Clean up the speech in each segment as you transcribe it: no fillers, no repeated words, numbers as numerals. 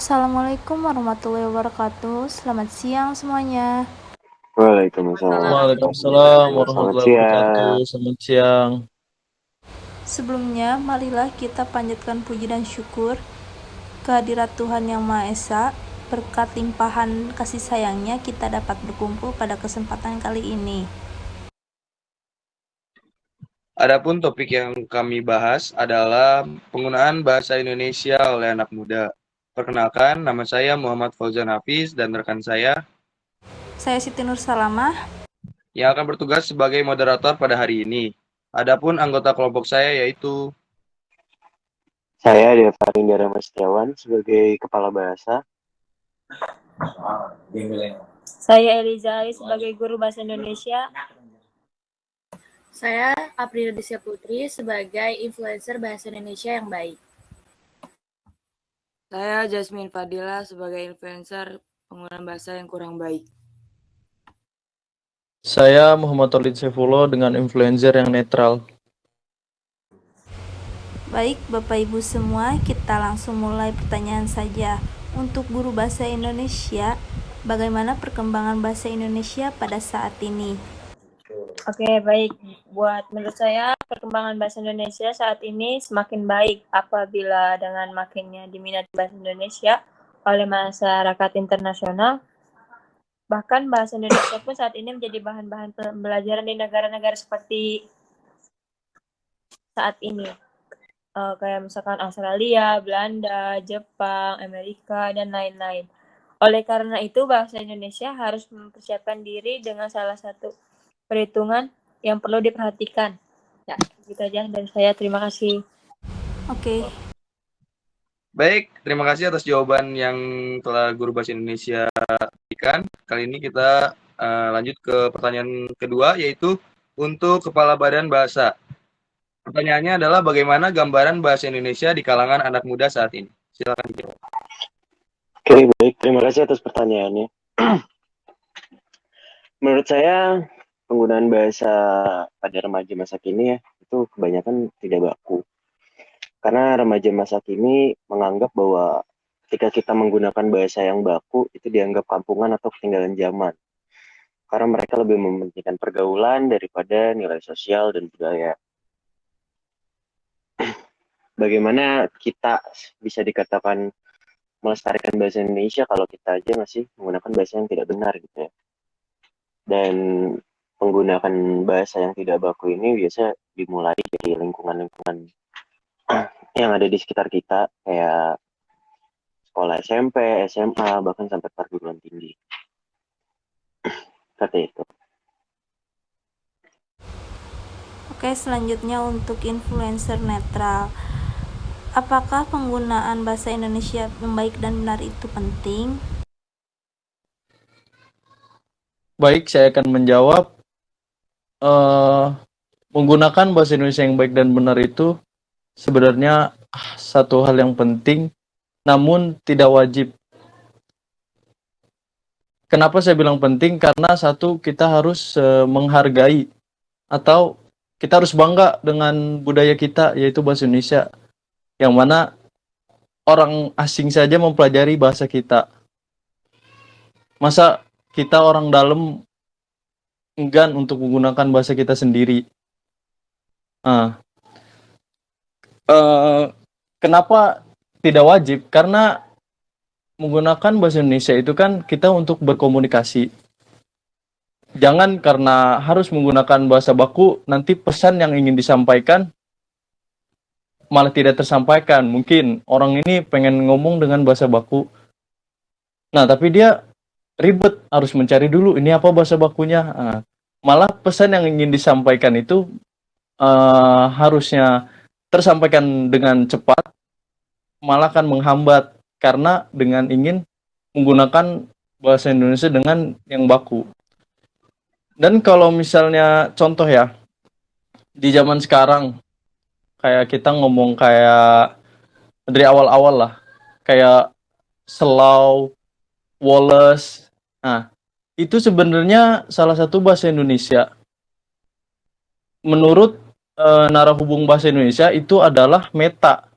Assalamualaikum warahmatullahi wabarakatuh. Selamat siang semuanya. Waalaikumsalam. Waalaikumsalam Selamat warahmatullahi wabarakatuh. siang. Selamat siang. Sebelumnya, marilah kita panjatkan puji dan syukur kehadirat Tuhan Yang Maha Esa. Berkat limpahan kasih sayangnya, kita dapat berkumpul pada kesempatan kali ini. Adapun topik yang kami bahas adalah penggunaan bahasa Indonesia oleh anak muda. Perkenalkan, nama saya Muhammad Fauzan Hafiz dan rekan saya Saya Siti Nur Salamah. yang akan bertugas sebagai moderator pada hari ini. Adapun anggota kelompok saya yaitu Saya Deva Rindara Setiawan sebagai Kepala Bahasa. Saya Eliza Ali sebagai guru bahasa Indonesia. Saya April Desya Putri sebagai influencer bahasa Indonesia yang baik. Saya Jasmine Fadila sebagai influencer penggunaan bahasa yang kurang baik. Saya Muhammad Tolid Saifullah dengan influencer yang netral. Baik, Bapak Ibu semua, kita langsung mulai pertanyaan saja. Untuk guru bahasa Indonesia, bagaimana perkembangan bahasa Indonesia pada saat ini? Oke, baik. Menurut saya, perkembangan bahasa Indonesia saat ini semakin baik apabila dengan makinnya diminati bahasa Indonesia oleh masyarakat internasional. Bahkan bahasa Indonesia pun saat ini menjadi bahan-bahan pembelajaran di negara-negara seperti saat ini. Kayak misalkan Australia, Belanda, Jepang, Amerika, dan lain-lain. Oleh karena itu, bahasa Indonesia harus mempersiapkan diri dengan salah satu perhitungan yang perlu diperhatikan. Ya, gitu aja dari saya. Terima kasih. Oke. Baik, terima kasih atas jawaban yang telah guru bahasa Indonesia berikan. Kali ini kita lanjut ke pertanyaan kedua, yaitu untuk Kepala Badan Bahasa. Pertanyaannya adalah bagaimana gambaran bahasa Indonesia di kalangan anak muda saat ini? Silakan dijawab. Oke, baik. Terima kasih atas pertanyaannya. Menurut saya, penggunaan bahasa pada remaja masa kini itu kebanyakan tidak baku. Karena remaja masa kini menganggap bahwa ketika kita menggunakan bahasa yang baku, itu dianggap kampungan atau ketinggalan zaman. Karena mereka lebih mementingkan pergaulan daripada nilai sosial dan budaya. Bagaimana kita bisa dikatakan melestarikan bahasa Indonesia kalau kita aja masih menggunakan bahasa yang tidak benar gitu ya. Dan menggunakan bahasa yang tidak baku ini biasa dimulai dari lingkungan-lingkungan yang ada di sekitar kita, kayak sekolah SMP, SMA, bahkan sampai perguruan tinggi. Seperti itu. Oke, selanjutnya untuk influencer netral. Apakah penggunaan bahasa Indonesia yang baik dan benar itu penting? Baik, saya akan menjawab. Menggunakan bahasa Indonesia yang baik dan benar itu sebenarnya satu hal yang penting, namun tidak wajib. Kenapa saya bilang penting? Karena satu, kita harus menghargai atau kita harus bangga dengan budaya kita, yaitu bahasa Indonesia, yang mana orang asing saja mempelajari bahasa kita. Masa kita orang dalam enggan untuk menggunakan bahasa kita sendiri? Kenapa tidak wajib? Karena menggunakan bahasa Indonesia itu kan kita untuk berkomunikasi. Jangan karena harus menggunakan bahasa baku, nanti pesan yang ingin disampaikan malah tidak tersampaikan. Mungkin orang ini pengen ngomong dengan bahasa baku, nah tapi dia ribet, harus mencari dulu ini apa bahasa bakunya. Malah pesan yang ingin disampaikan itu harusnya tersampaikan dengan cepat, malah kan menghambat karena dengan ingin menggunakan bahasa Indonesia dengan yang baku. Dan kalau misalnya contoh ya, di zaman sekarang kayak kita ngomong kayak dari awal-awal lah, kayak Slow, Wallace. Nah, itu sebenarnya salah satu bahasa Indonesia. Menurut narahubung bahasa Indonesia itu adalah meta.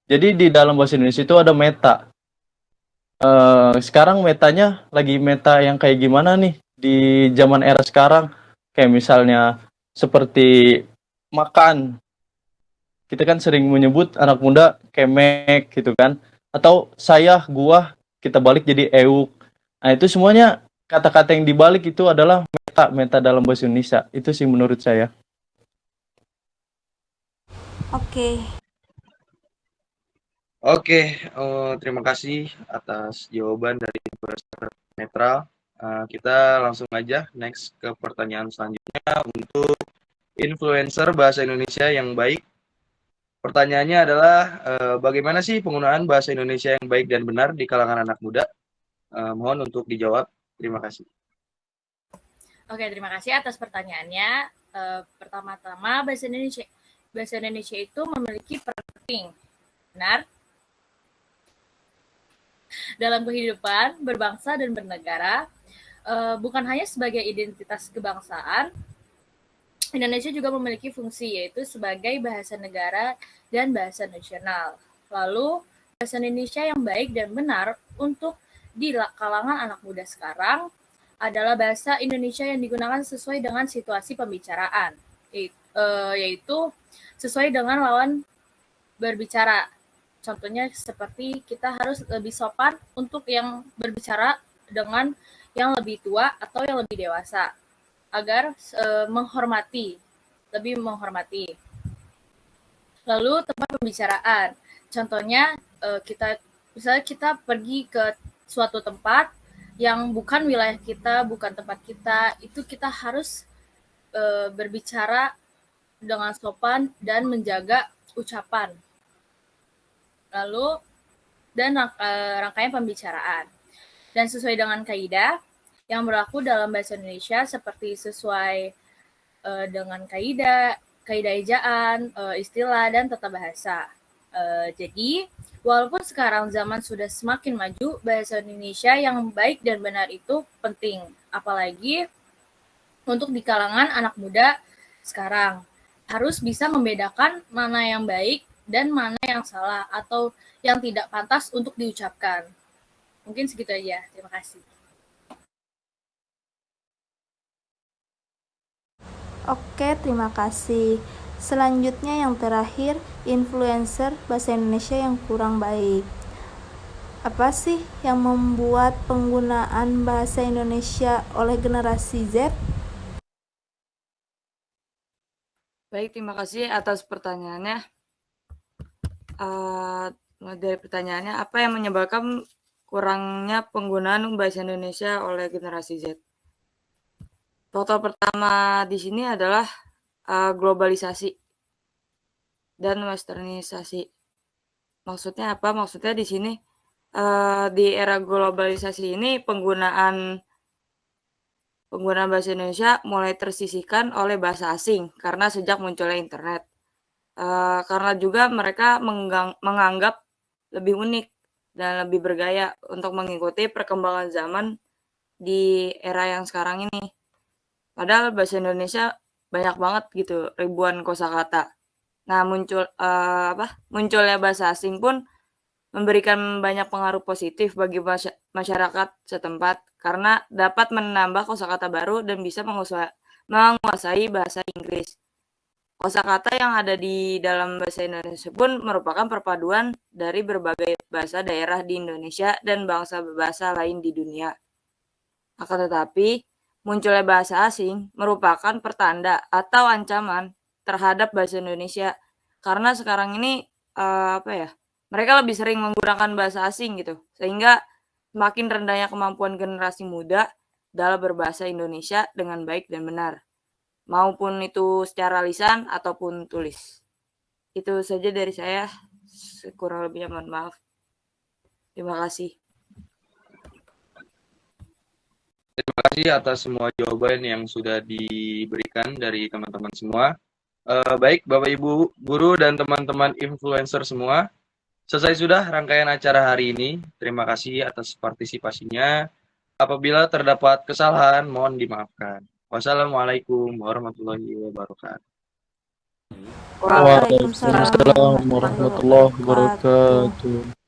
Jadi di dalam bahasa Indonesia itu ada meta. Sekarang metanya lagi meta yang kayak gimana nih di zaman era sekarang? Kayak misalnya seperti makan. Kita kan sering menyebut anak muda kemek gitu kan. Atau saya, gua, kita balik jadi euk. Nah, itu semuanya kata-kata yang dibalik itu adalah meta dalam bahasa Indonesia. Itu sih menurut saya. Oke. Oke, terima kasih atas jawaban dari Profesor Netral. Kita langsung aja next ke pertanyaan selanjutnya untuk influencer bahasa Indonesia yang baik. Pertanyaannya adalah bagaimana sih penggunaan bahasa Indonesia yang baik dan benar di kalangan anak muda? Mohon untuk dijawab. Terima kasih. Oke, terima kasih atas pertanyaannya. Pertama-tama, bahasa Indonesia itu memiliki peran penting, benar, dalam kehidupan berbangsa dan bernegara. Bukan hanya sebagai identitas kebangsaan, Indonesia juga memiliki fungsi, yaitu sebagai bahasa negara dan bahasa nasional. Lalu, bahasa Indonesia yang baik dan benar untuk di kalangan anak muda sekarang adalah bahasa Indonesia yang digunakan sesuai dengan situasi pembicaraan, yaitu sesuai dengan lawan berbicara. Contohnya seperti kita harus lebih sopan untuk yang berbicara dengan yang lebih tua atau yang lebih dewasa, agar lebih menghormati. Lalu tempat pembicaraan, contohnya misalnya kita pergi ke suatu tempat yang bukan wilayah kita, bukan tempat kita, itu kita harus berbicara dengan sopan dan menjaga ucapan. Lalu dan rangkaian pembicaraan, dan sesuai dengan kaidah yang berlaku dalam bahasa Indonesia, seperti sesuai dengan kaidah ejaan, istilah, dan tata bahasa. Jadi, walaupun sekarang zaman sudah semakin maju, bahasa Indonesia yang baik dan benar itu penting, apalagi untuk di kalangan anak muda sekarang. Harus bisa membedakan mana yang baik dan mana yang salah atau yang tidak pantas untuk diucapkan. Mungkin segitu aja. Terima kasih. Oke, terima kasih. Selanjutnya yang terakhir, influencer bahasa Indonesia yang kurang baik. Apa sih yang membuat penggunaan bahasa Indonesia oleh generasi Z? Baik, terima kasih atas pertanyaannya. Dari pertanyaannya, apa yang menyebabkan kurangnya penggunaan bahasa Indonesia oleh generasi Z? Faktor pertama di sini adalah globalisasi dan westernisasi. Maksudnya apa? Maksudnya di sini di era globalisasi ini penggunaan bahasa Indonesia mulai tersisihkan oleh bahasa asing karena sejak munculnya internet. Karena juga mereka menganggap lebih unik dan lebih bergaya untuk mengikuti perkembangan zaman di era yang sekarang ini. Padahal bahasa Indonesia banyak banget gitu, ribuan kosakata. Nah, munculnya bahasa asing pun memberikan banyak pengaruh positif bagi masyarakat setempat karena dapat menambah kosakata baru dan bisa menguasai bahasa Inggris. Kosakata yang ada di dalam bahasa Indonesia pun merupakan perpaduan dari berbagai bahasa daerah di Indonesia dan bangsa-bahasa lain di dunia. Akan tetapi, munculnya bahasa asing merupakan pertanda atau ancaman terhadap bahasa Indonesia karena sekarang ini mereka lebih sering menggunakan bahasa asing gitu, sehingga semakin rendahnya kemampuan generasi muda dalam berbahasa Indonesia dengan baik dan benar, maupun itu secara lisan ataupun tulis. Itu saja dari saya, kurang lebihnya mohon maaf. Terima kasih. Terima kasih atas semua jawaban yang sudah diberikan dari teman-teman semua. Baik, Bapak Ibu guru dan teman-teman influencer semua, selesai sudah rangkaian acara hari ini. Terima kasih atas partisipasinya. Apabila terdapat kesalahan, mohon dimaafkan. Wassalamualaikum warahmatullahi wabarakatuh. Waalaikumsalam Waalaikumsalam warahmatullahi wabarakatuh.